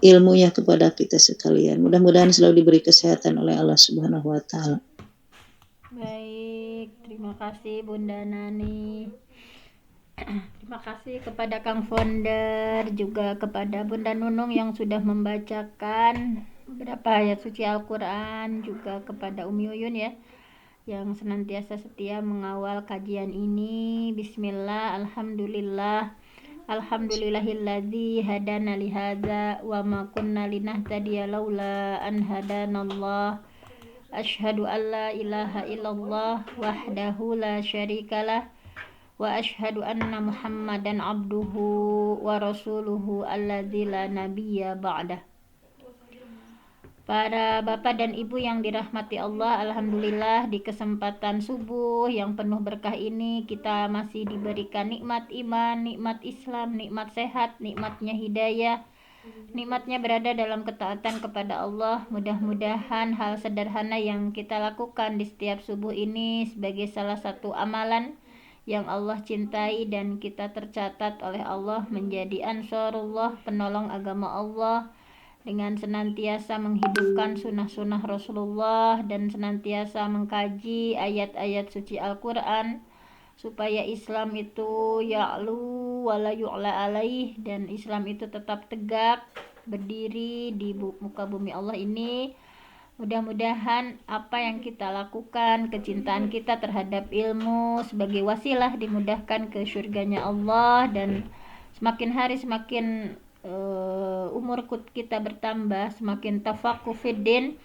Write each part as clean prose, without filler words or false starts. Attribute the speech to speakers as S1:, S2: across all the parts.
S1: ilmunya kepada kita sekalian. Mudah-mudahan selalu diberi kesehatan oleh Allah Subhanahu wa taala.
S2: Baik, terima kasih Bunda Nani. Terima kasih kepada Kang Founder, juga kepada Bunda Nunung yang sudah membacakan beberapa ayat suci Al-Quran, juga kepada Umi Uyun ya, yang senantiasa setia mengawal kajian ini. Bismillah, alhamdulillah, alhamdulillahilladzi hadana lihadza wa ma kunna linahtadiya laula an hadanallah. Asyhadu an la ilaha illallah wahdahu la syarikalah wa asyhadu anna Muhammadan abduhu wa rasuluhu alladzi la nabiyya ba'dah. Para bapak dan ibu yang dirahmati Allah, alhamdulillah di kesempatan subuh yang penuh berkah ini kita masih diberikan nikmat iman, nikmat Islam, nikmat sehat, nikmatnya hidayah, nikmatnya berada dalam ketaatan kepada Allah. Mudah-mudahan hal sederhana yang kita lakukan di setiap subuh ini sebagai salah satu amalan yang Allah cintai dan kita tercatat oleh Allah menjadi ansarullah, penolong agama Allah, dengan senantiasa menghidupkan sunnah-sunnah Rasulullah dan senantiasa mengkaji ayat-ayat suci Al-Quran supaya Islam itu ya'lu wala yu'la alaih, dan Islam itu tetap tegak berdiri di muka bumi Allah ini. Mudah-mudahan apa yang kita lakukan, kecintaan kita terhadap ilmu sebagai wasilah dimudahkan ke surganya Allah, dan semakin hari semakin umur kita bertambah, semakin tafaqquh fiddin,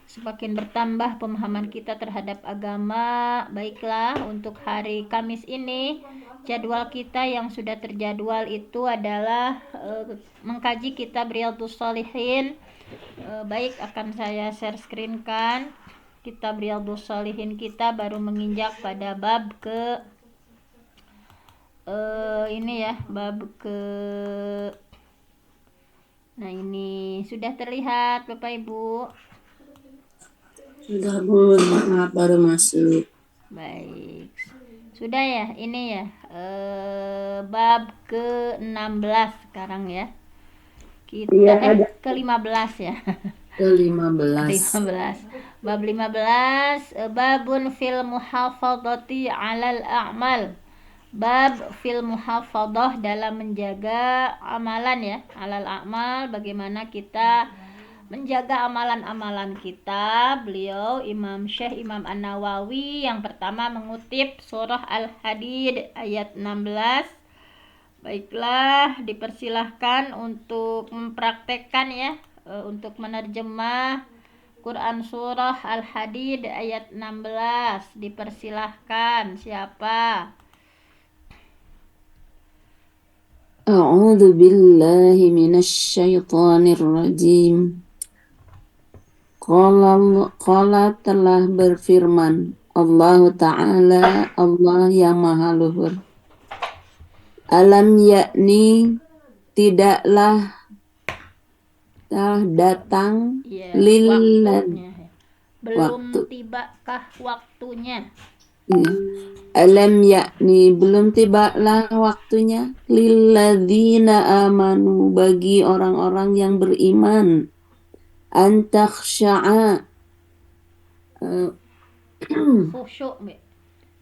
S2: semakin bertambah pemahaman kita terhadap agama. Baiklah, untuk hari Kamis ini jadwal kita yang sudah terjadwal itu adalah mengkaji kitab Riyadhus Shalihin. Baik, akan saya share screen kan. Kitab Riyadhus Shalihin kita baru menginjak pada bab ke ini ya, bab ke, nah ini sudah terlihat Bapak Ibu?
S3: Sudah Bun, maaf baru masuk.
S2: Baik, sudah ya, ini ya bab ke-16 sekarang ya. Kita
S3: Iya,
S2: ke-15 ya.
S3: ke-15.
S2: 15. Bab 15, babun fil muhafadhati 'alal a'mal. Bab fil muhafadhah, dalam menjaga amalan ya, alal a'mal, bagaimana kita menjaga amalan-amalan kita. Beliau Imam Syekh Imam An-Nawawi yang pertama mengutip surah Al-Hadid ayat 16. Baiklah, dipersilahkan untuk mempraktekkan ya, untuk menerjemah Quran surah Al-Hadid ayat 16. Dipersilahkan, siapa?
S3: A'udzu billahi minasyaitonir rajim. Qala telah berfirman Allah Ta'ala, Allah yang maha luhur. Alam yakni, tidaklah datang
S2: Ya,
S3: lillan
S2: waktunya. Belum
S3: waktu.
S2: tibakah waktunya?
S3: Ya. Alam yakni, belum tibalah waktunya, lilladzina amanu, bagi orang-orang yang beriman, antakhsya'a,
S2: Khusyuk,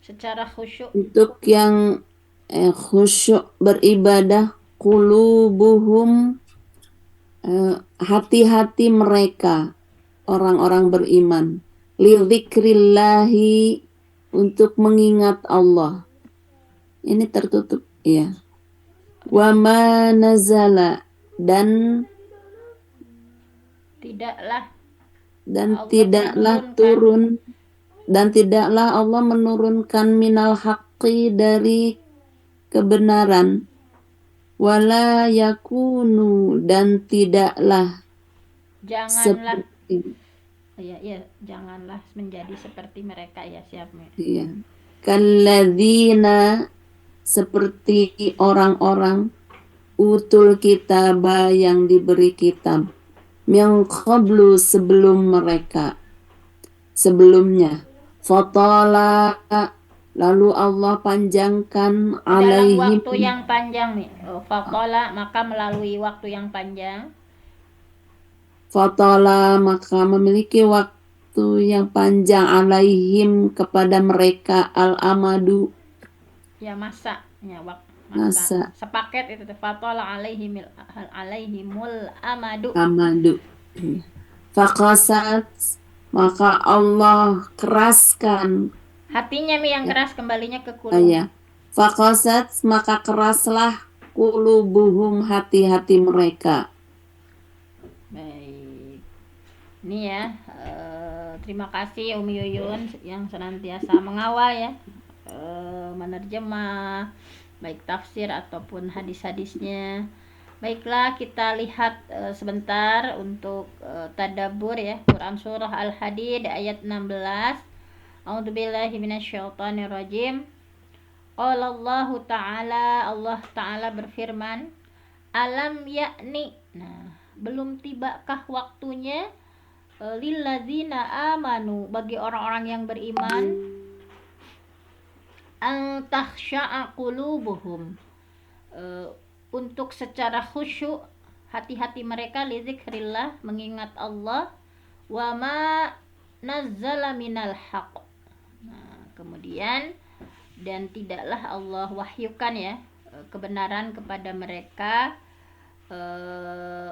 S2: secara khusyuk.
S3: untuk yang khusyuk beribadah, qulubuhum, hati-hati mereka, orang-orang beriman, lidzikrillahi, untuk mengingat Allah. Ini tertutup ya. Wa ma nazala, dan
S2: Tidaklah
S3: Allah
S2: tidaklah
S3: turun, dan tidaklah Allah menurunkan minal haqqi, dari kebenaran, wala yakunu, dan tidaklah
S2: janganlah
S3: seperti,
S2: ya janganlah menjadi seperti mereka ya, siap
S3: ya, kalladzina, seperti orang-orang utul kitab, yang diberi kitab, min qablu, sebelumnya, fatala, lalu Allah panjangkan,
S2: dalam
S3: alaihim,
S2: waktu yang panjang nih. Faqala, maka melalui waktu yang panjang,
S3: Fatala maka memiliki waktu yang panjang alaihim kepada mereka al-amadu
S2: Ya masa, ya
S3: masa
S2: sepaket itu tuh. Fatala alaihimul amadu.
S3: amadu. Fakasat maka Allah keraskan
S2: Hatinya Mi yang keras, kembalinya ke kulub.
S3: ya. Fakasat maka keraslah kulubuhum hati-hati mereka.
S2: Baik. Ini ya, terima kasih Umi Yuyun yang senantiasa mengawal ya, menerjemah baik tafsir ataupun hadis-hadisnya. Baiklah, kita lihat sebentar untuk tadabbur ya, Quran surah Al-Hadid ayat 16. A'udzubillahi minasyaitonirrajim. Allahu ta'ala, Allah ta'ala berfirman, alam yakni, nah belum tibakah waktunya, lilladzina amanu, bagi orang-orang yang beriman, an takhsha'a qulubuhum, untuk secara khusyuk hati-hati mereka, li dzikrillah, mengingat Allah, wa ma nazzala minal haqq. Nah, kemudian dan tidaklah Allah wahyukan ya kebenaran kepada mereka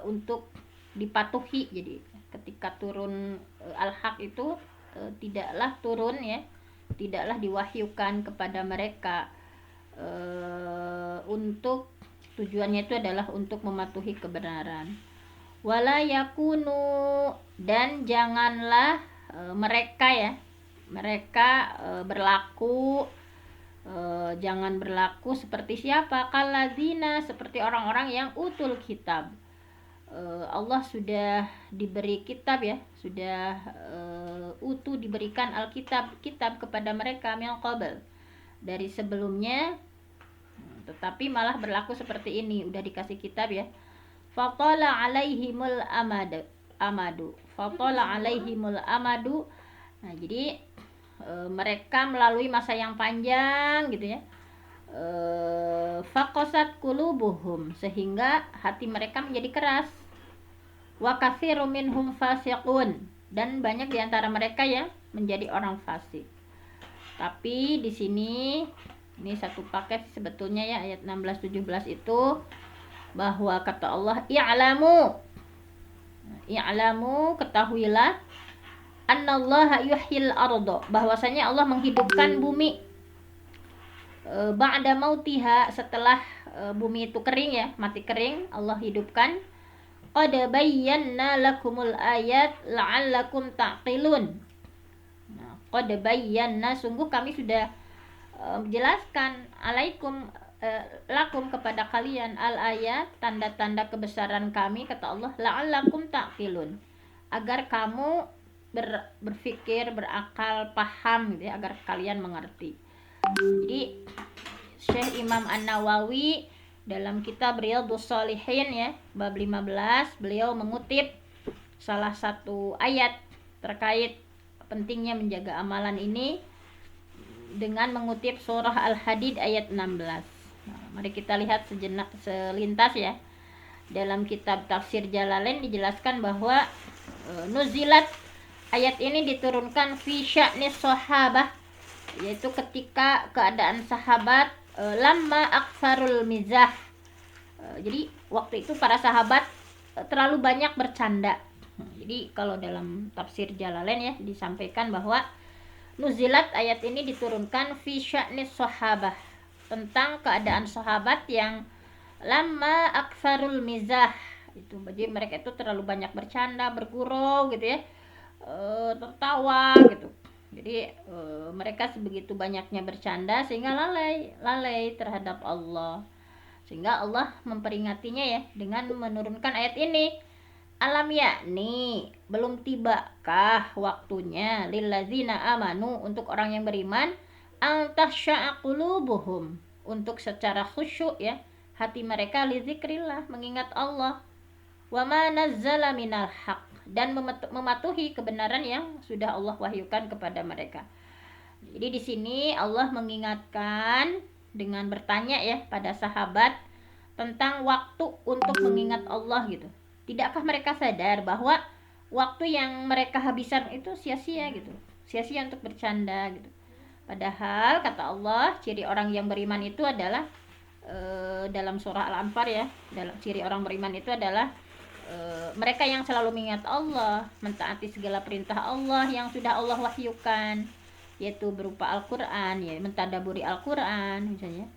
S2: untuk dipatuhi. Jadi ketika turun al-haq itu tidaklah turun ya, tidaklah diwahyukan kepada mereka untuk tujuannya itu adalah untuk mematuhi kebenaran. Wala yakunu, dan janganlah mereka ya, mereka berlaku jangan berlaku seperti siapa? Kaladzina, seperti orang-orang yang utul kitab. Allah sudah diberi kitab ya, sudah diberikan alkitab, kitab kepada mereka min qabl, dari sebelumnya, tetapi malah berlaku seperti ini, udah dikasih kitab ya. Fatala alaihimul amadu. Fatala alaihimul amadu. Nah, jadi mereka melalui masa yang panjang gitu ya, faqasat qulubuhum, sehingga hati mereka menjadi keras. Wa katsirum minhum fasiqun, dan banyak di antara mereka yang menjadi orang fasik. Tapi di sini ini satu paket sebetulnya ya, ayat 16-17 itu, bahwa kata Allah, i'lamu, ketahuilah, annallaha yuhyil ardo, bahwasanya Allah menghidupkan bumi ba'da mautiha, setelah bumi itu kering ya, mati kering, Allah hidupkan. Qad bayyana lakumul ayat la'allakum ta'qilun. Nah, qad bayyana, sungguh kami sudah menjelaskan, lakum, kepada kalian, al ayat, tanda-tanda kebesaran kami, kata Allah, la'allakum ta'qilun, agar kamu berpikir, berakal, paham gitu ya, agar kalian mengerti. Jadi Syekh Imam An-Nawawi dalam kitab Riyadhus Shalihin ya, bab 15, beliau mengutip salah satu ayat terkait pentingnya menjaga amalan ini dengan mengutip surah Al-Hadid ayat 16. Nah, mari kita lihat selintas ya. Dalam kitab Tafsir Jalalain dijelaskan bahwa nuzilat, ayat ini diturunkan fi sya'nis sahabah, yaitu ketika keadaan sahabat lamma aksarul mizah. Jadi waktu itu para sahabat terlalu banyak bercanda. Jadi kalau dalam Tafsir Jalalain ya disampaikan bahwa nuzilat, ayat ini diturunkan fi sya'nis sahabah, tentang keadaan sahabat yang lamma aksarul mizah. Itu jadi mereka itu terlalu banyak bercanda, bergurau gitu ya, tertawa gitu. Jadi mereka sebegitu banyaknya bercanda sehingga lalai terhadap Allah, sehingga Allah memperingatinya ya dengan menurunkan ayat ini. Alam yakni, belum tibakah waktunya, lillazina amanu, untuk orang yang beriman, an takhsha'a qulubuhum, untuk secara khusyuk ya hati mereka, li dzikrillah, mengingat Allah, wa ma nazzala minal haq, dan mematuhi kebenaran yang sudah Allah wahyukan kepada mereka. Jadi di sini Allah mengingatkan dengan bertanya ya pada sahabat tentang waktu untuk mengingat Allah gitu. Tidakkah mereka sadar bahwa waktu yang mereka habiskan itu sia-sia gitu, sia-sia untuk bercanda gitu. Padahal kata Allah, ciri orang yang beriman itu adalah dalam surah Al-Anfal ya, dalam ciri orang beriman itu adalah mereka yang selalu mengingat Allah, mentaati segala perintah Allah yang sudah Allah wahyukan, yaitu berupa Al-Quran ya, mentadaburi Al-Quran misalnya.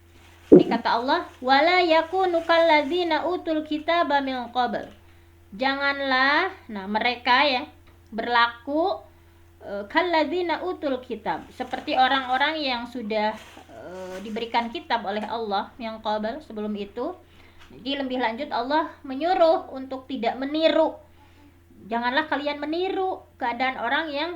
S2: Ini kata Allah, wala yakunu kalladzina utul kitaba min qabl. Janganlah, nah mereka ya berlaku kalladzina utul kitab, seperti orang-orang yang sudah diberikan kitab oleh Allah yang qabl, sebelum itu. Jadi lebih lanjut Allah menyuruh untuk tidak meniru. Janganlah kalian meniru keadaan orang yang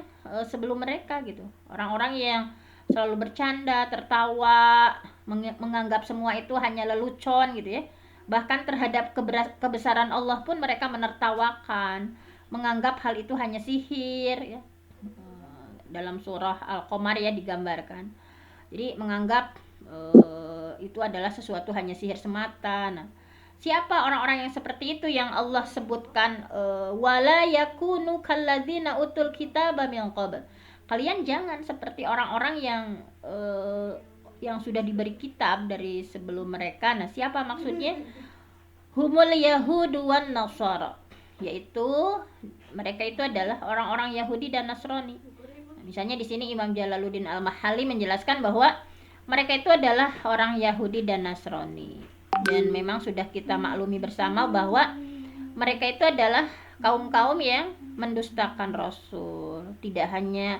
S2: sebelum mereka gitu. Orang-orang yang selalu bercanda, tertawa, menganggap semua itu hanya lelucon gitu ya. Bahkan terhadap kebesaran Allah pun mereka menertawakan, menganggap hal itu hanya sihir ya. Dalam surah Al-Qamar ya digambarkan. Jadi menganggap itu adalah sesuatu hanya sihir semata. Nah, siapa orang-orang yang seperti itu yang Allah sebutkan wala yakunu kalladzina utul kitaba min qabl. Kalian jangan seperti orang-orang yang sudah diberi kitab dari sebelum mereka. Nah, siapa maksudnya? Humul yahudu wan nasara, yaitu mereka itu adalah orang-orang Yahudi dan Nasrani. Nah, misalnya di sini Imam Jalaluddin Al-Mahalli menjelaskan bahwa mereka itu adalah orang Yahudi dan Nasrani. Dan memang sudah kita maklumi bersama bahwa mereka itu adalah kaum-kaum yang mendustakan Rasul. Tidak hanya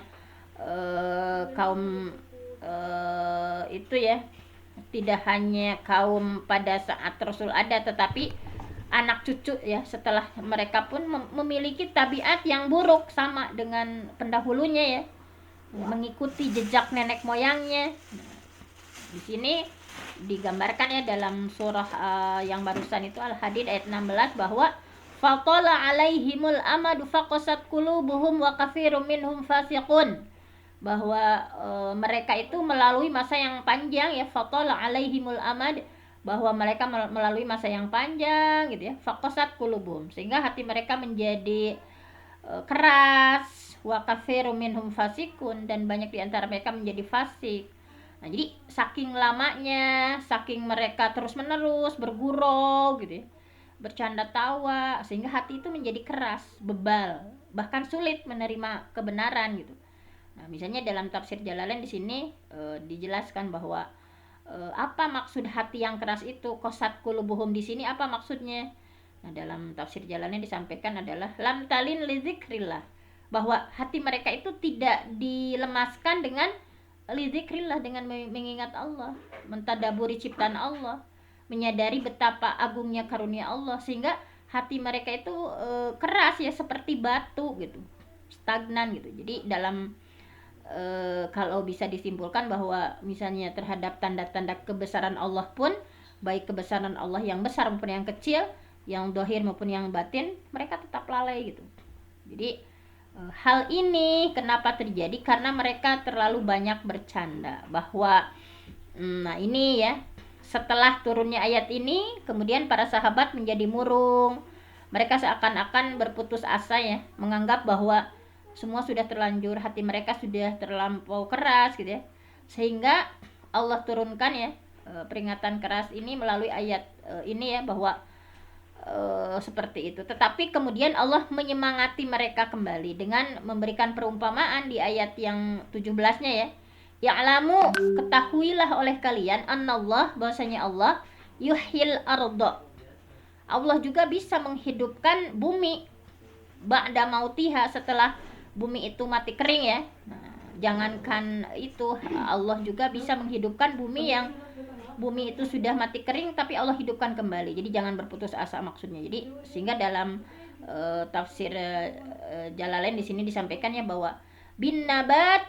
S2: kaum itu ya, tidak hanya kaum pada saat Rasul ada, tetapi anak cucu ya setelah mereka pun memiliki tabiat yang buruk sama dengan pendahulunya ya, mengikuti jejak nenek moyangnya. Di sini digambarkan ya dalam surah yang barusan itu Al-Hadid ayat 16 bahwa faqala alaihimul amadu faqasat qulubuhum wa katsirum minhum fasiqun, bahwa mereka itu melalui masa yang panjang ya, faqala alaihimul amad, bahwa mereka melalui masa yang panjang gitu ya, faqasat qulubuhum, sehingga hati mereka menjadi keras, wa katsirum minhum fasikun, dan banyak di antara mereka menjadi fasik. Nah, jadi saking lamanya, saking mereka terus-menerus bergurau gitu ya, bercanda tawa, sehingga hati itu menjadi keras, bebal, bahkan sulit menerima kebenaran gitu. Nah, misalnya dalam tafsir Jalalain di sini dijelaskan bahwa apa maksud hati yang keras itu, qasat qulubuhum di sini apa maksudnya? Nah, dalam tafsir Jalalain disampaikan adalah lam talin li dzikrillah, bahwa hati mereka itu tidak dilemaskan dengan li dzikrillah, dengan mengingat Allah, mentadaburi ciptaan Allah, menyadari betapa agungnya karunia Allah, sehingga hati mereka itu keras ya, seperti batu gitu, stagnan gitu. Jadi dalam kalau bisa disimpulkan bahwa misalnya terhadap tanda-tanda kebesaran Allah pun, baik kebesaran Allah yang besar maupun yang kecil, yang dohir maupun yang batin, mereka tetap lalai gitu. Jadi hal ini kenapa terjadi? Karena mereka terlalu banyak bercanda. Bahwa nah ini ya, setelah turunnya ayat ini, kemudian para sahabat menjadi murung. Mereka seakan-akan berputus asa ya, menganggap bahwa semua sudah terlanjur, hati mereka sudah terlampau keras gitu ya, sehingga Allah turunkan ya peringatan keras ini melalui ayat ini ya, bahwa seperti itu. Tetapi kemudian Allah menyemangati mereka kembali dengan memberikan perumpamaan di ayat yang 17-nya ya. Ya'lamu, ketahuilah oleh kalian, annallah, bahwasanya Allah yuhyil arda, Allah juga bisa menghidupkan bumi, ba'da mautiha, setelah bumi itu mati kering ya. Nah, jangankan itu, Allah juga bisa menghidupkan bumi yang bumi itu sudah mati kering tapi Allah hidupkan kembali. Jadi jangan berputus asa maksudnya. Jadi sehingga dalam tafsir Jalalain di sini disampaikan ya bahwa bin nabat,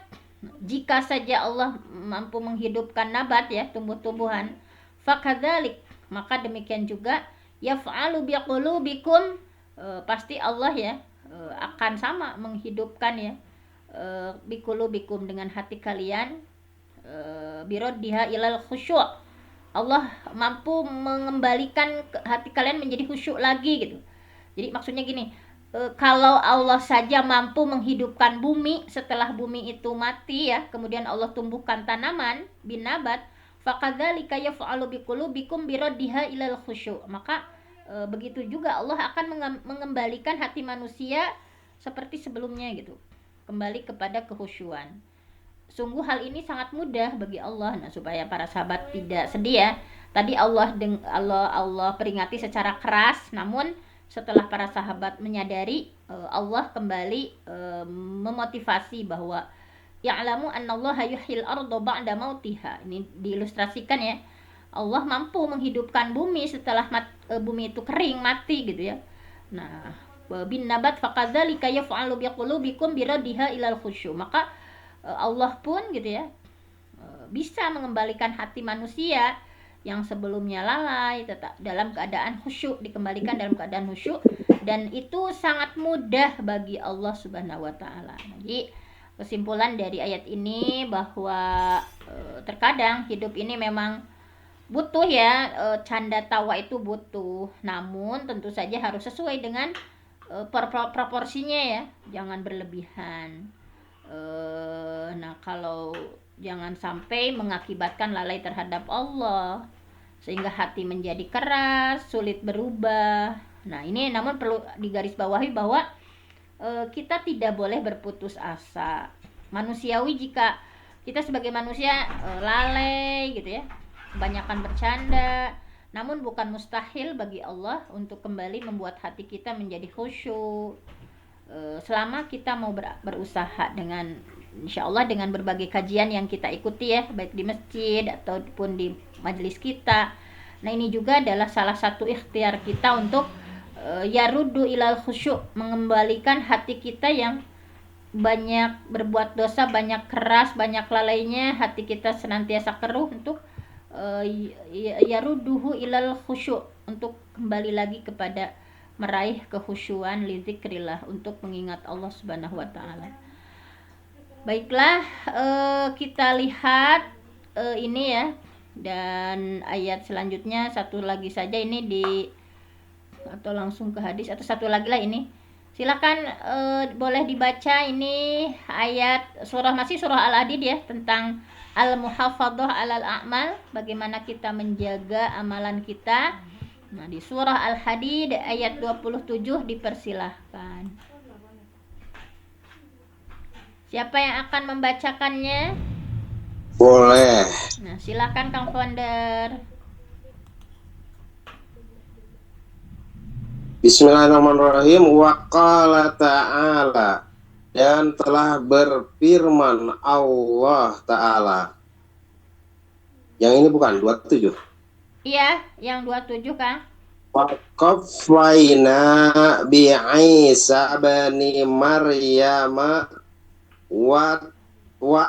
S2: jika saja Allah mampu menghidupkan nabat ya, tumbuh-tumbuhan, fakadzalik, maka demikian juga yaf'alu biqulubikum, pasti Allah ya akan sama menghidupkan ya biqulubikum, dengan hati kalian, biroddiha ilal khusyuk, Allah mampu mengembalikan hati kalian menjadi khusyuk lagi gitu. Jadi maksudnya gini, kalau Allah saja mampu menghidupkan bumi setelah bumi itu mati ya, kemudian Allah tumbuhkan tanaman binabat, fakadzalika yaf'alu biqulubikum biraddiha ilal khusyu'. Maka begitu juga Allah akan mengembalikan hati manusia seperti sebelumnya gitu, kembali kepada kekhusyuan. Sungguh hal ini sangat mudah bagi Allah. Nah, supaya para sahabat tidak sedih ya. Tadi Allah peringati secara keras, namun setelah para sahabat menyadari, Allah kembali memotivasi bahwa ya'lamu annallaha yuhyil arda ba'da mautiha. Ini diilustrasikan ya. Allah mampu menghidupkan bumi setelah bumi itu kering, mati gitu ya. Nah, bin nabat fakadzalika yaf'alu biqulubikum biraddiha ilal khusyu'. Maka Allah pun gitu ya bisa mengembalikan hati manusia yang sebelumnya lalai tetap dalam keadaan khusyuk, dikembalikan dalam keadaan khusyuk, dan itu sangat mudah bagi Allah Subhanahu wa taala. Jadi kesimpulan dari ayat ini bahwa terkadang hidup ini memang butuh ya, canda tawa itu butuh, namun tentu saja harus sesuai dengan proporsinya ya, jangan berlebihan. Nah, kalau jangan sampai mengakibatkan lalai terhadap Allah sehingga hati menjadi keras, sulit berubah. Nah, ini namun perlu digarisbawahi bahwa kita tidak boleh berputus asa. Manusiawi jika kita sebagai manusia lalai gitu ya, kebanyakan bercanda, namun bukan mustahil bagi Allah untuk kembali membuat hati kita menjadi khusyuk. Selama kita mau berusaha dengan insya Allah dengan berbagai kajian yang kita ikuti ya, baik di masjid ataupun di majelis kita. Nah, ini juga adalah salah satu ikhtiar kita untuk yaruddu ilal khusyuk, mengembalikan hati kita yang banyak berbuat dosa, banyak keras, banyak lalainya, hati kita senantiasa keruh, untuk yarudduhu ilal khusyuk, untuk kembali lagi kepada meraih kekhusyuan li dzikrillah, untuk mengingat Allah Subhanahu wa taala. Baiklah, kita lihat ini ya, dan ayat selanjutnya satu lagi saja ini atau langsung ke hadis, atau satu lagi lah ini. Silakan boleh dibaca ini ayat masih surah Al-Hadid ya, tentang al-muhafadzah alal a'mal, bagaimana kita menjaga amalan kita. Nah, di surah Al-Hadid ayat 27 dipersilahkan. Siapa yang akan membacakannya?
S4: Boleh.
S2: Nah, silakan Kang Founder.
S4: Bismillahirrahmanirrahim. Wa qala ta'ala, dan telah berfirman Allah Ta'ala. Yang ini bukan 27.
S2: Iya, yang 27 Kang.
S4: Wa qaffayna bi Isa bani Maryam wa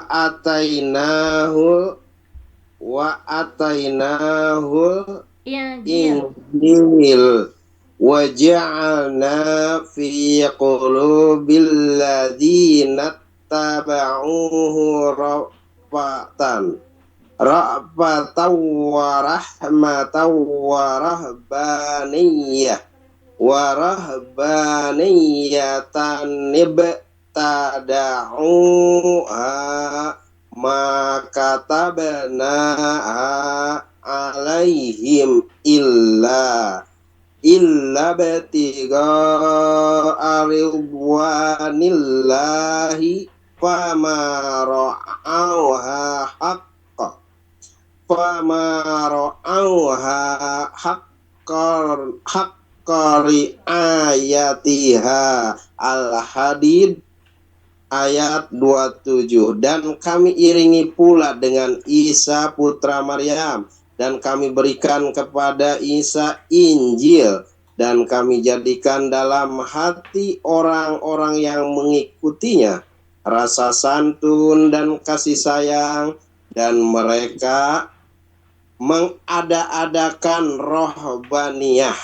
S4: atainahu Injil wa ja'alna fi qulubil ladzina tabauhu ra'fatan wa rahmatan wa rahbaniyatan ibtada'uha ma katabnaha alaihim illa batiga ridwanillahi fama ra'auha haqqari ayatiha. Al-Hadid ayat 27. Dan kami iringi pula dengan Isa putra Maryam, dan kami berikan kepada Isa Injil, dan kami jadikan dalam hati orang-orang yang mengikutinya rasa santun dan kasih sayang, dan mereka mengada-adakan rohbaniyah,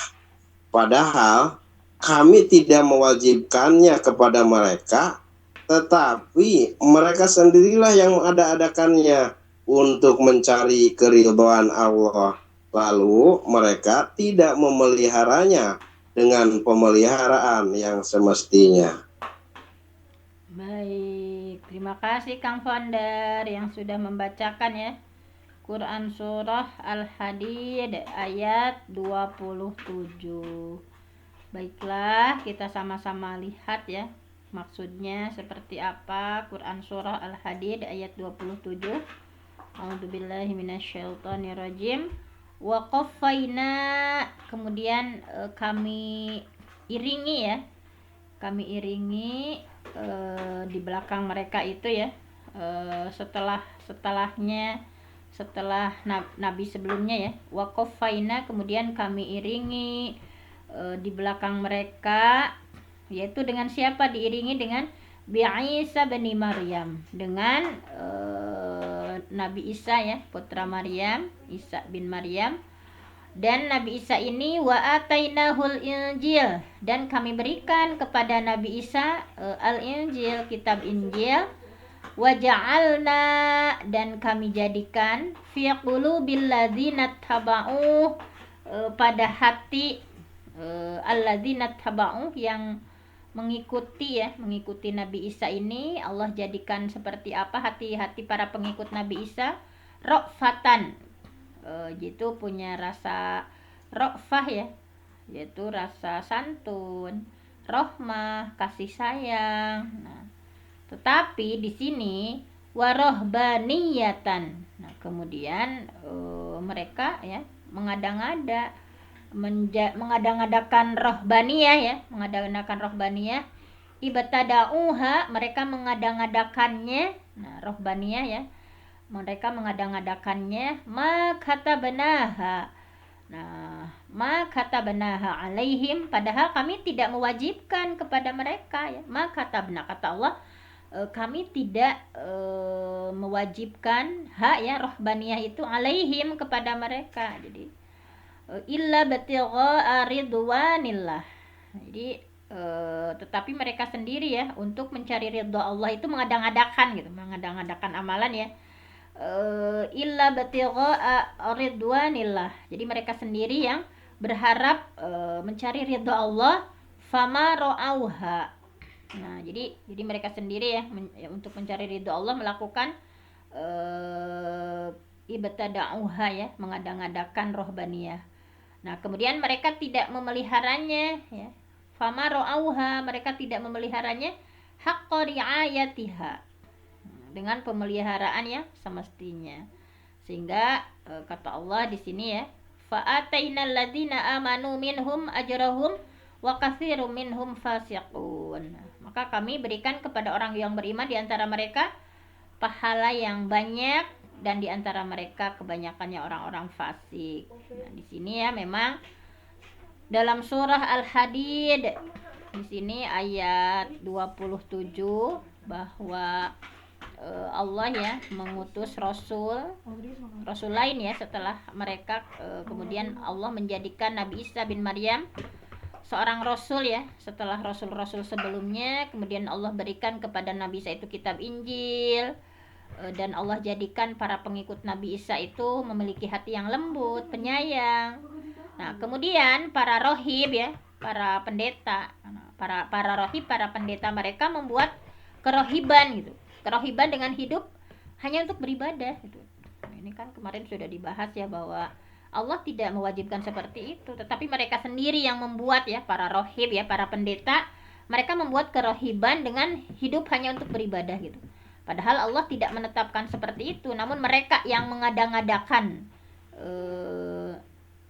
S4: padahal kami tidak mewajibkannya kepada mereka, tetapi mereka sendirilah yang mengada-adakannya untuk mencari keridhaan Allah. Lalu mereka tidak memeliharanya dengan pemeliharaan yang semestinya.
S2: Baik, terima kasih Kang Founder yang sudah membacakan ya Quran Surah Al-Hadid ayat 27. Baiklah, kita sama-sama lihat ya maksudnya seperti apa Quran Surah Al-Hadid ayat 27. A'udzubillahi minasyaitonirrajim. Wa qaffayna, kemudian kami iringi ya. Kami iringi di belakang mereka itu ya, setelah nabi sebelumnya ya. Wa qaffayna, kemudian kami iringi di belakang mereka, yaitu dengan siapa diiringi? Dengan bi Isa bin Maryam, dengan Nabi Isa ya, putra Maryam, Isa bin Maryam. Dan Nabi Isa ini wa atainahul Injil, dan kami berikan kepada Nabi Isa al-Injil, kitab Injil. Wa ja'alna, dan kami jadikan fi qulubil ladzina taba'u, pada hati alladzina taba'u, yang mengikuti Nabi Isa ini. Allah jadikan seperti apa hati-hati para pengikut Nabi Isa? Ra'fatan, gitu, punya rasa ra'fah ya, yaitu rasa santun, rahmah, kasih sayang. Nah, tetapi di sini warahbaniyatan. Nah, kemudian mereka ya mengada-ngadakan rohbaniyah ya, mengada-ngadakan rohbaniyah. Ibtada'uha, mereka mengada-ngadakannya. Nah, rohbaniyah ya, mereka mengada-ngadakannya. Ma katabnaha, nah, ma katabnaha alaihim, padahal kami tidak mewajibkan kepada mereka ya. Ma katabna, kata Allah, kami tidak mewajibkan ya, rohbaniyah itu alaihim, kepada mereka. Jadi illa batigha ridwanillah. Jadi tetapi mereka sendiri ya, untuk mencari ridha Allah itu mengada-ngadakan gitu, mengada-ngadakan amalan ya. Illa batigha ridwanillah. Jadi mereka sendiri yang berharap mencari ridha Allah. Fama ra'auha. Nah, jadi mereka sendiri ya, untuk mencari ridha Allah melakukan ibtada'uha ya, mengada-ngadakan rohbaniyah. Nah, kemudian mereka tidak memeliharanya ya. Fama ra'auha, mereka tidak memeliharanya haqqa ri'ayatiha, dengan pemeliharaan yang semestinya. Sehingga kata Allah di sini ya, fa'atainal ladzina amanu minhum ajrahum wa katsirum minhum fasiqun. Maka kami berikan kepada orang yang beriman di antara mereka pahala yang banyak, dan di antara mereka kebanyakannya orang-orang fasik. Nah, di sini ya memang dalam surah Al-Hadid di sini ayat 27 bahwa Allah ya mengutus rasul lain ya setelah mereka, kemudian Allah menjadikan Nabi Isa bin Maryam seorang rasul ya, setelah rasul-rasul sebelumnya. Kemudian Allah berikan kepada Nabi Isa itu kitab Injil, dan Allah jadikan para pengikut Nabi Isa itu memiliki hati yang lembut, penyayang. Nah, kemudian para rohib ya, para pendeta, para rohib, para pendeta, mereka membuat kerohiban gitu, kerohiban dengan hidup hanya untuk beribadah gitu. Nah, ini kan kemarin sudah dibahas ya, bahwa Allah tidak mewajibkan seperti itu, tetapi mereka sendiri yang membuat ya, para rohib ya, para pendeta, mereka membuat kerohiban dengan hidup hanya untuk beribadah gitu. Padahal Allah tidak menetapkan seperti itu, namun mereka yang mengada-ngadakan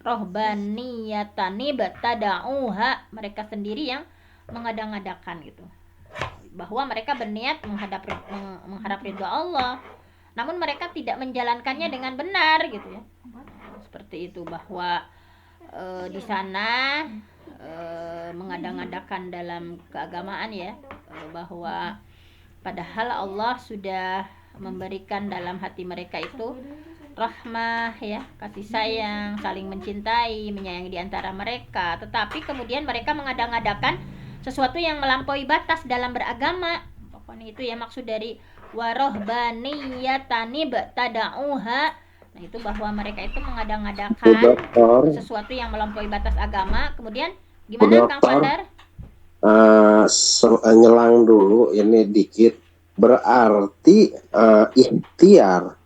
S2: rohbaniyatani batada'uha, mereka sendiri yang mengada-ngadakan gitu, bahwa mereka berniat mengharap ridha Allah, namun mereka tidak menjalankannya dengan benar gitu ya. Seperti itu, bahwa di sana mengada-ngadakan dalam keagamaan ya, bahwa padahal Allah sudah memberikan dalam hati mereka itu rahmah ya, kasih sayang, saling mencintai, menyayangi di antara mereka. Tetapi kemudian mereka mengada-ngadakan sesuatu yang melampaui batas dalam beragama. Pokoknya itu ya maksud dari warohbaniyatani batada'uha. Nah, itu bahwa mereka itu mengada-ngadakan sesuatu yang melampaui batas agama, kemudian
S4: Bu
S2: Gimana Kang
S4: Dokter,
S2: Fandar?
S4: nyelang dulu ini dikit. Berarti ikhtiar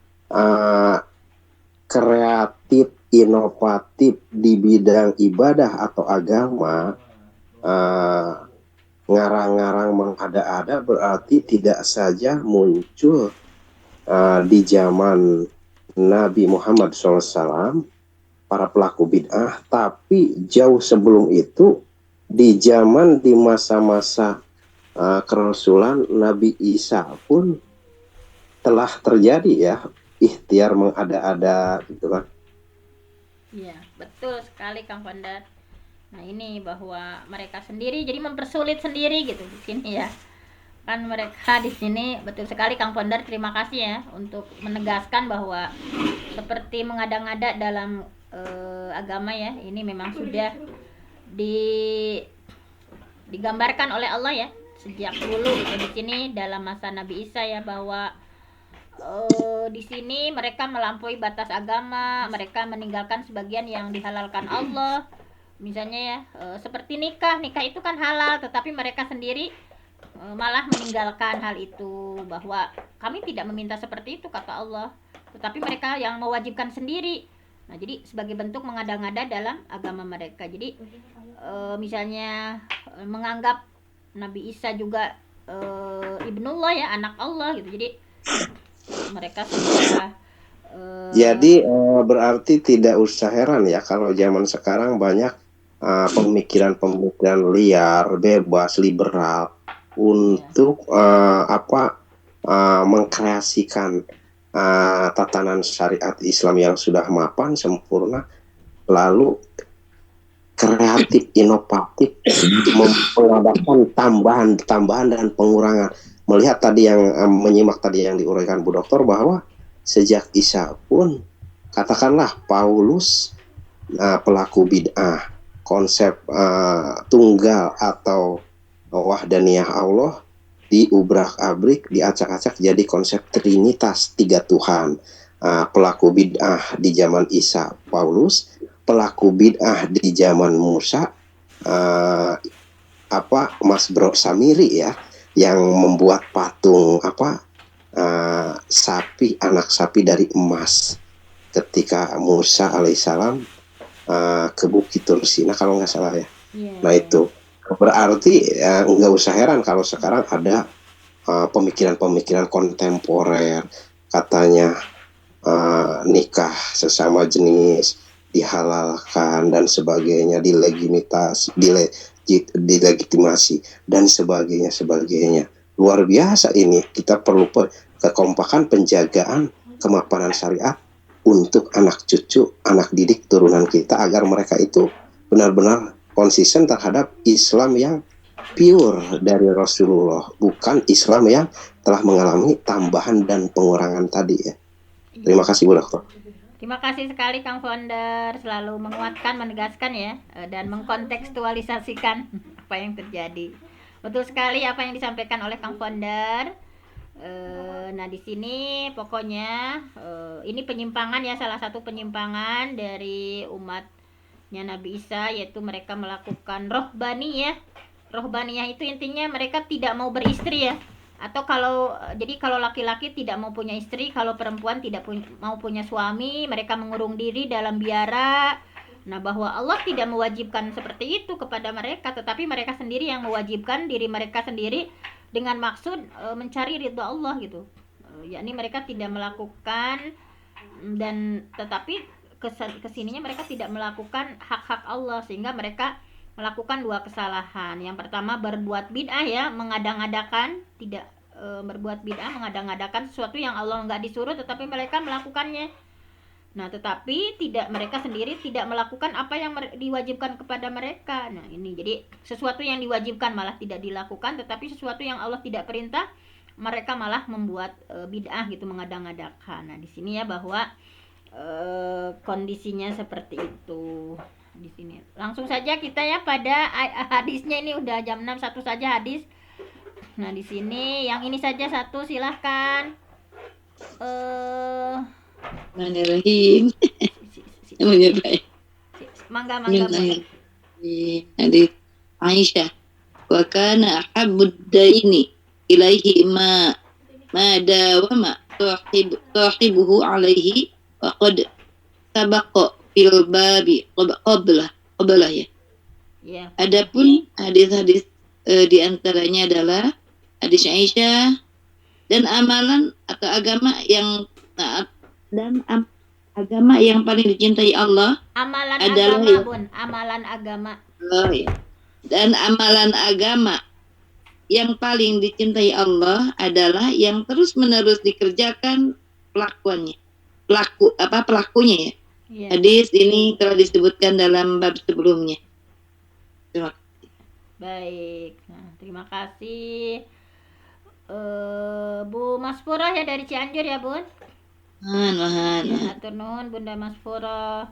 S4: kreatif, inovatif di bidang ibadah atau agama, ngarang-ngarang mengada-ada berarti tidak saja muncul di zaman Nabi Muhammad SAW, para pelaku bid'ah, tapi jauh sebelum itu di masa-masa kerasulan Nabi Isa pun telah terjadi ya ikhtiar mengada-ada gitu kan.
S2: Iya, betul sekali Kang Fandar. Nah, ini bahwa mereka sendiri jadi mempersulit sendiri gitu di sini ya. Kan mereka di sini betul sekali Kang Fandar, terima kasih ya untuk menegaskan bahwa seperti mengada-ngada dalam agama ya, ini memang sudah digambarkan oleh Allah ya sejak dulu gitu di sini dalam masa Nabi Isa ya, bahwa di sini mereka melampaui batas agama, mereka meninggalkan sebagian yang dihalalkan Allah. Misalnya ya, seperti nikah itu kan halal, tetapi mereka sendiri malah meninggalkan hal itu, bahwa kami tidak meminta seperti itu kata Allah, tetapi mereka yang mewajibkan sendiri. Nah, jadi sebagai bentuk mengada-ngada dalam agama mereka. Jadi misalnya menganggap Nabi Isa juga ibnullah ya, anak Allah gitu. Jadi mereka sudah
S4: Jadi berarti tidak usah heran ya kalau zaman sekarang banyak pemikiran-pemikiran liar, bebas, liberal untuk mengkreasikan tatanan syariat Islam yang sudah mapan sempurna, lalu kreatif, inovatif, mengadakan tambahan dan pengurangan. Melihat tadi yang menyimak tadi yang diuraikan Bu Dokter, bahwa sejak Isa pun katakanlah Paulus pelaku bid'ah, konsep tunggal atau wahdaniyah Allah diubrak-abrik, diacak-acak jadi konsep trinitas, tiga Tuhan. Pelaku bid'ah di zaman Isa Paulus, pelaku bid'ah di zaman Musa Mas Bro Samiri ya, yang membuat patung sapi, anak sapi dari emas ketika Musa alaihissalam ke Bukit Tursina kalau nggak salah ya. Nah itu berarti nggak usah heran kalau sekarang ada pemikiran-pemikiran kontemporer, katanya nikah sesama jenis dihalalkan dan sebagainya, dilegitimasi dan sebagainya. Luar biasa ini, kita perlu kekompakan penjagaan kemapanan syariat untuk anak cucu, anak didik turunan kita, agar mereka itu benar-benar konsisten terhadap Islam yang pure dari Rasulullah, bukan Islam yang telah mengalami tambahan dan pengurangan tadi ya. Terima kasih Bu Dokter.
S2: Terima kasih sekali Kang Founder, selalu menguatkan, menegaskan ya, dan mengkontekstualisasikan apa yang terjadi. Betul sekali apa yang disampaikan oleh Kang Founder. Nah di sini pokoknya ini penyimpangan ya, salah satu penyimpangan dari umatnya Nabi Isa, yaitu mereka melakukan rohbaniyah. Rohbaniyah itu intinya mereka tidak mau beristri ya, atau jadi kalau laki-laki tidak mau punya istri, kalau perempuan tidak mau punya suami, mereka mengurung diri dalam biara. Nah, bahwa Allah tidak mewajibkan seperti itu kepada mereka, tetapi mereka sendiri yang mewajibkan diri mereka sendiri dengan maksud mencari ridha Allah gitu. Yakni mereka tidak melakukan, dan tetapi kesininya mereka tidak melakukan hak-hak Allah, sehingga mereka melakukan dua kesalahan. Yang pertama berbuat bid'ah ya, mengada-ngadakan, tidak berbuat bid'ah, mengada-ngadakan sesuatu yang Allah nggak disuruh tetapi mereka melakukannya. Nah, tetapi mereka sendiri tidak melakukan apa yang diwajibkan kepada mereka. Nah, ini jadi sesuatu yang diwajibkan malah tidak dilakukan, tetapi sesuatu yang Allah tidak perintah mereka malah membuat bid'ah gitu, mengada-ngadakan. Nah, di sini ya bahwa kondisinya seperti itu. Di sini langsung saja kita ya pada hadisnya, ini udah jam 6, satu saja hadis. Nah, di sini yang ini saja satu, silahkan.
S1: Bismillahirrahmanirrahim.
S2: Mangga.
S1: hadis Aisyah, wa kana ahabbud daini ilaihi ma dawama sahibuhu alaihi wa qad sabaqa fil babi qabla ya.
S2: Ya.
S1: Adapun hadis-hadis di antaranya adalah hadis Aisyah, dan amalan atau agama yang taat dan agama yang paling dicintai Allah
S2: Amalan
S1: adalah
S2: agama, Bun. Amalan agama.
S1: dan amalan agama yang paling dicintai Allah adalah yang terus-menerus dikerjakan pelakunya ya.
S2: Ya.
S1: Hadis ini telah disebutkan dalam bab sebelumnya. Terima kasih.
S2: Baik. Nah, terima kasih. Bu Maspura ya dari Cianjur ya, Bun.
S1: Mahan.
S2: Ya, atur nuhun Bunda Maspura.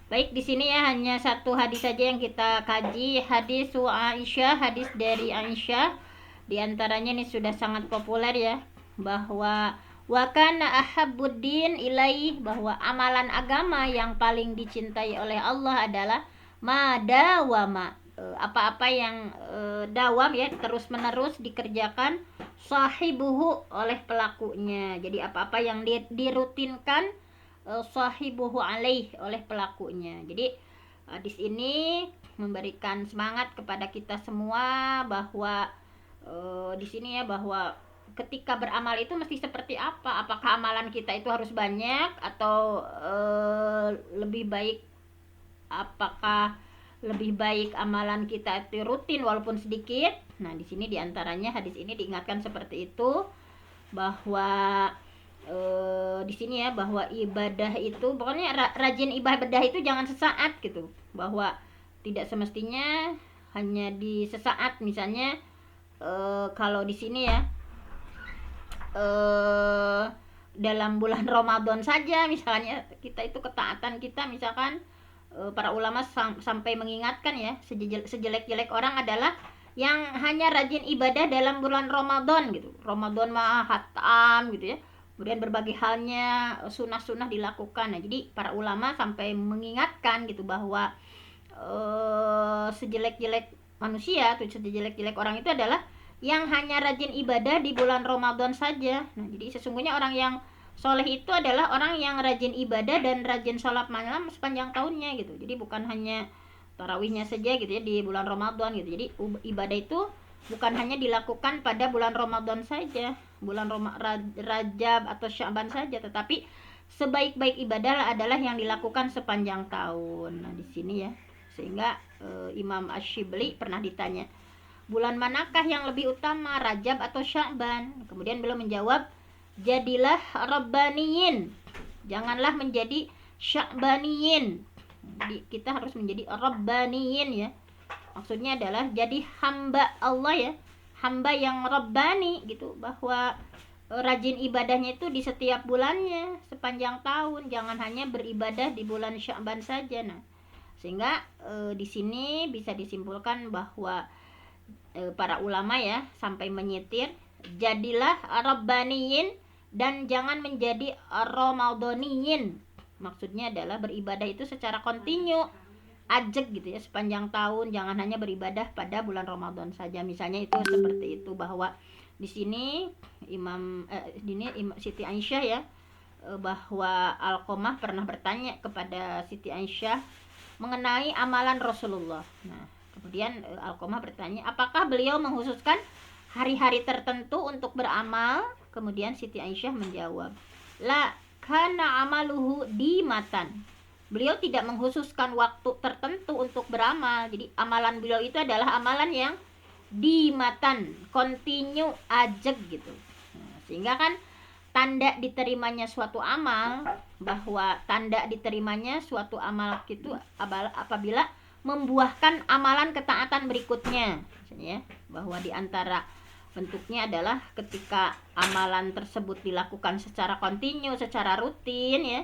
S2: Baik, di sini ya hanya satu hadis saja yang kita kaji, hadis Aisyah, hadis dari Aisyah. Di antaranya ini sudah sangat populer ya, bahwa wa kana ahabbuddin ilaih, bahwa amalan agama yang paling dicintai oleh Allah adalah madawama, apa-apa yang dawam ya, terus menerus dikerjakan, sahibuhu, oleh pelakunya. Jadi apa-apa yang dirutinkan, sahibuhu alaih, oleh pelakunya. Jadi hadis ini memberikan semangat kepada kita semua bahwa di sini ya, bahwa ketika beramal itu mesti seperti apa? Apakah amalan kita itu harus banyak atau lebih baik? Apakah lebih baik amalan kita itu rutin walaupun sedikit? Nah, di sini diantaranya hadis ini diingatkan seperti itu, bahwa di sini ya, bahwa ibadah itu pokoknya rajin ibadah itu jangan sesaat gitu, bahwa tidak semestinya hanya di sesaat. Misalnya kalau di sini ya, dalam bulan Ramadan saja misalnya, kita itu ketaatan kita, misalkan para ulama sampai mengingatkan ya, sejelek-jelek orang adalah yang hanya rajin ibadah dalam bulan Ramadan gitu. Ramadan mah hatam gitu ya, kemudian berbagai halnya sunnah-sunnah dilakukan. Nah, jadi para ulama sampai mengingatkan gitu bahwa sejelek-jelek manusia atau sejelek-jelek orang itu adalah yang hanya rajin ibadah di bulan Ramadan saja. Nah, jadi sesungguhnya orang yang soleh itu adalah orang yang rajin ibadah dan rajin sholat malam sepanjang tahunnya gitu. Jadi bukan hanya tarawihnya saja gitu ya di bulan Ramadan gitu. Jadi ibadah itu bukan hanya dilakukan pada bulan Ramadan saja, bulan Rajab atau Sya'ban saja, tetapi sebaik-baik ibadah adalah yang dilakukan sepanjang tahun. Nah, di sini ya, sehingga Imam Asy-Syibli pernah ditanya, bulan manakah yang lebih utama, Rajab atau Sya'ban? Kemudian beliau menjawab, jadilah Rabbaniyin, janganlah menjadi Sya'baniyin. Jadi kita harus menjadi Rabbaniyin ya. Maksudnya adalah jadi hamba Allah ya, hamba yang Rabbani gitu, bahwa rajin ibadahnya itu di setiap bulannya sepanjang tahun, jangan hanya beribadah di bulan Sya'ban saja. Nah, sehingga di sini bisa disimpulkan bahwa para ulama ya sampai menyitir, jadilah Rabbaniyin dan jangan menjadi Ramadaniyin. Maksudnya adalah beribadah itu secara kontinu, ajeg gitu ya, sepanjang tahun, jangan hanya beribadah pada bulan Ramadan saja. Misalnya itu seperti itu, bahwa di sini Siti Aisyah ya, bahwa Alqamah pernah bertanya kepada Siti Aisyah mengenai amalan Rasulullah. Nah, kemudian Alqamah bertanya, apakah beliau mengkhususkan hari-hari tertentu untuk beramal? Kemudian Siti Aisyah menjawab, la kana amaluhu dimatan. Beliau tidak mengkhususkan waktu tertentu untuk beramal. Jadi amalan beliau itu adalah amalan yang dimatan, continue, ajeg gitu. Nah, sehingga kan tanda diterimanya suatu amal, bahwa tanda diterimanya suatu amal itu apabila membuahkan amalan ketaatan berikutnya. Misalnya bahwa di antara bentuknya adalah ketika amalan tersebut dilakukan secara kontinu, secara rutin ya.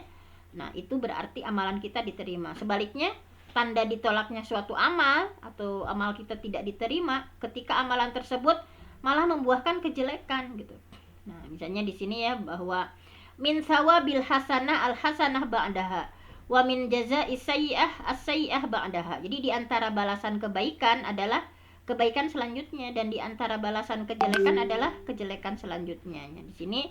S2: Nah, itu berarti amalan kita diterima. Sebaliknya, tanda ditolaknya suatu amal atau amal kita tidak diterima ketika amalan tersebut malah membuahkan kejelekan gitu. Nah, misalnya di sini ya, bahwa min sawabil hasanah al hasanah ba'daha, wa min jazaa'i sayyi'ah as-sayyi'ah ba'daha. Jadi di antara balasan kebaikan adalah kebaikan selanjutnya, dan di antara balasan kejelekan adalah kejelekan selanjutnya. Nah, di sini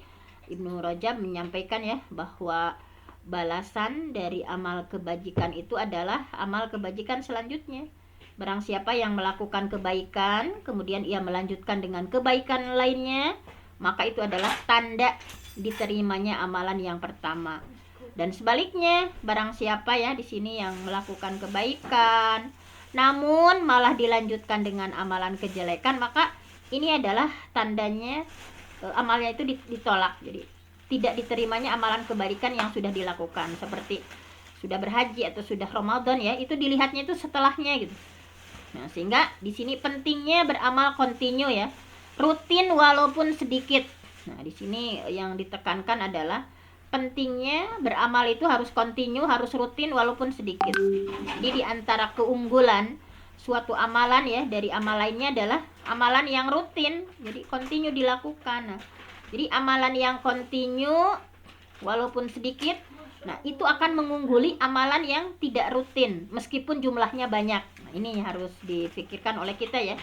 S2: Ibnu Rajab menyampaikan ya bahwa balasan dari amal kebajikan itu adalah amal kebajikan selanjutnya. Barang siapa yang melakukan kebaikan kemudian ia melanjutkan dengan kebaikan lainnya, maka itu adalah tanda diterimanya amalan yang pertama. Dan sebaliknya, barang siapa ya di sini yang melakukan kebaikan namun malah dilanjutkan dengan amalan kejelekan, maka ini adalah tandanya amalnya itu ditolak. Jadi tidak diterimanya amalan kebaikan yang sudah dilakukan, seperti sudah berhaji atau sudah Ramadan ya, itu dilihatnya itu setelahnya gitu. Nah, sehingga di sini pentingnya beramal kontinu ya, rutin walaupun sedikit. Nah, di sini yang ditekankan adalah pentingnya beramal itu harus kontinu, harus rutin walaupun sedikit. Jadi di antara keunggulan suatu amalan ya dari amal lainnya adalah amalan yang rutin, jadi kontinu dilakukan. Nah, jadi amalan yang kontinu walaupun sedikit, nah itu akan mengungguli amalan yang tidak rutin meskipun jumlahnya banyak. Nah, ini harus difikirkan oleh kita ya.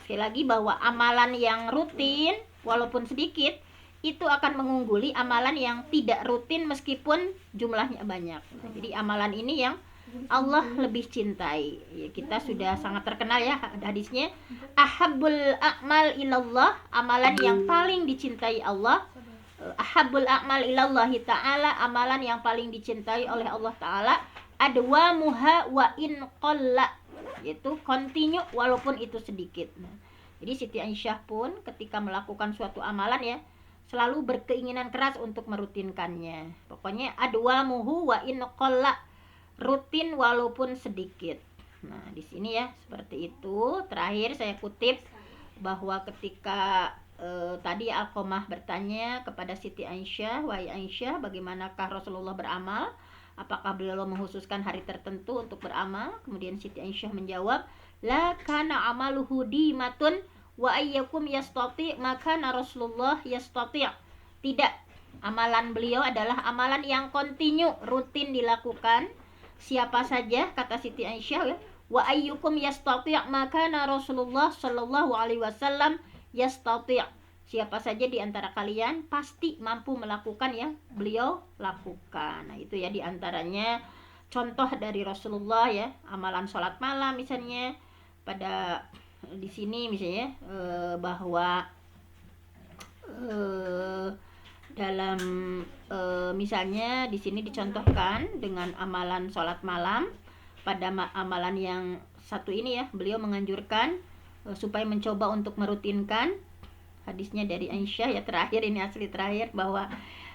S2: Sekali lagi bahwa amalan yang rutin walaupun sedikit itu akan mengungguli amalan yang tidak rutin meskipun jumlahnya banyak. Nah, jadi amalan ini yang Allah lebih cintai. Ya, kita sudah sangat terkenal ya hadisnya, ahabbul a'mal ilallah, amalan yang paling dicintai Allah. Ahabbul a'mal ilallahi ta'ala, amalan yang paling dicintai oleh Allah Ta'ala, adwamuha wa in qalla, yaitu kontinu walaupun itu sedikit. Nah, jadi Siti Aisyah pun ketika melakukan suatu amalan ya selalu berkeinginan keras untuk merutinkannya. Pokoknya adwamuhu wa in qalla, rutin walaupun sedikit. Nah, di sini ya seperti itu. Terakhir saya kutip bahwa ketika tadi Alqamah bertanya kepada Siti Aisyah, wahai Aisyah, bagaimanakah Rasulullah beramal? Apakah beliau menghususkan hari tertentu untuk beramal? Kemudian Siti Aisyah menjawab, la kana amaluhu dimatun wa ayyakum yastati maka Rasulullah yastati. Tidak, amalan beliau adalah amalan yang kontinu, rutin dilakukan. Siapa saja, kata Siti Aisyah, wa ayyukum yastati' maka Rasulullah sallallahu alaihi wasallam yastati'. Siapa saja di antara kalian pasti mampu melakukan yang beliau lakukan. Nah, itu ya di antaranya contoh dari Rasulullah ya, amalan sholat malam misalnya. Pada di sini misalnya bahwa dalam misalnya di sini dicontohkan dengan amalan sholat malam. Pada amalan yang satu ini ya, beliau menganjurkan supaya mencoba untuk merutinkan. Hadisnya dari Aisyah ya, terakhir ini asli terakhir, bahwa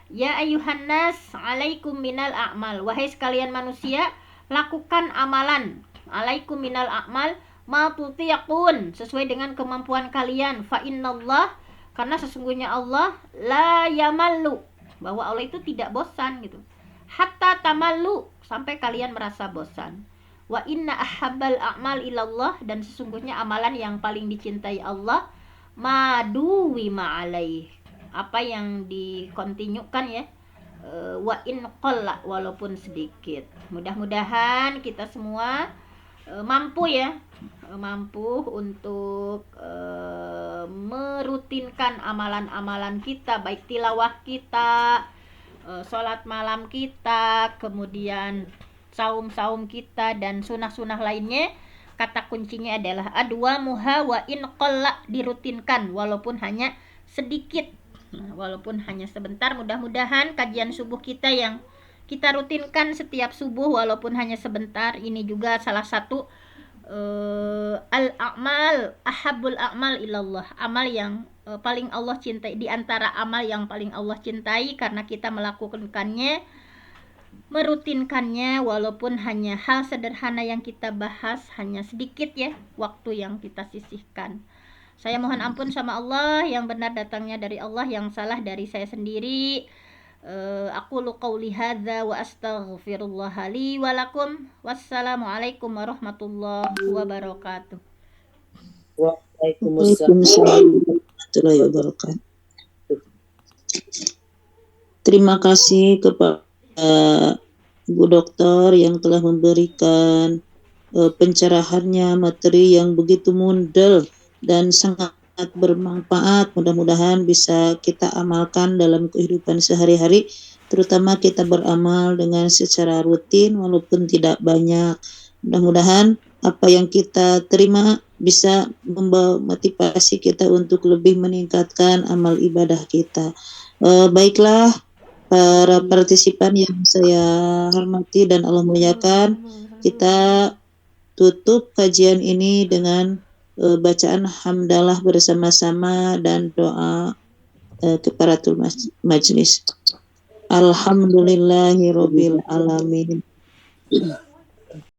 S2: ya ayuhan nas alaikum minal a'mal, wahai sekalian manusia lakukan amalan, alaikum minal a'mal ma tutiqun, sesuai dengan kemampuan kalian, fa innallah, karena sesungguhnya Allah la yamallu, bahwa Allah itu tidak bosan gitu, hatta tamallu, sampai kalian merasa bosan. Wa inna ahabbal a'mal ilallah, dan sesungguhnya amalan yang paling dicintai Allah maduwi ma'alaih, apa yang dikontinyukan ya, wa in qalla, walaupun sedikit. Mudah-mudahan kita semua mampu ya, mampu untuk merutinkan amalan-amalan kita, baik tilawah kita, sholat malam kita, kemudian saum-saum kita, dan sunah-sunah lainnya. Kata kuncinya adalah adwamuha wa in qalla, dirutinkan walaupun hanya sedikit. Nah, walaupun hanya sebentar. Mudah-mudahan kajian subuh kita yang kita rutinkan setiap subuh walaupun hanya sebentar, ini juga salah satu al-a'mal, ahabbul a'mal ilallah, amal yang paling Allah cintai, di antara amal yang paling Allah cintai, karena kita melakukannya, merutinkannya walaupun hanya hal sederhana yang kita bahas, hanya sedikit ya waktu yang kita sisihkan. Saya mohon ampun sama Allah, yang benar datangnya dari Allah, yang salah dari saya sendiri. Aqulu qawli hadza wa astaghfirullah li wa lakum. Wassalamualaikum warahmatullahi wabarakatuh.
S1: Waalaikumsalam warahmatullahi wabarakatuh. Terima kasih kepada Ibu Dokter yang telah memberikan pencerahannya, materi yang begitu mundel dan sangat bermanfaat. Mudah-mudahan bisa kita amalkan dalam kehidupan sehari-hari, terutama kita beramal dengan secara rutin walaupun tidak banyak. Mudah-mudahan apa yang kita terima bisa membawa motivasi kita untuk lebih meningkatkan amal ibadah kita. Baiklah para partisipan yang saya hormati dan Allah muliakan, kita tutup kajian ini dengan bacaan hamdalah bersama-sama dan doa kifaratul majlis. Alhamdulillahirabbil alamin.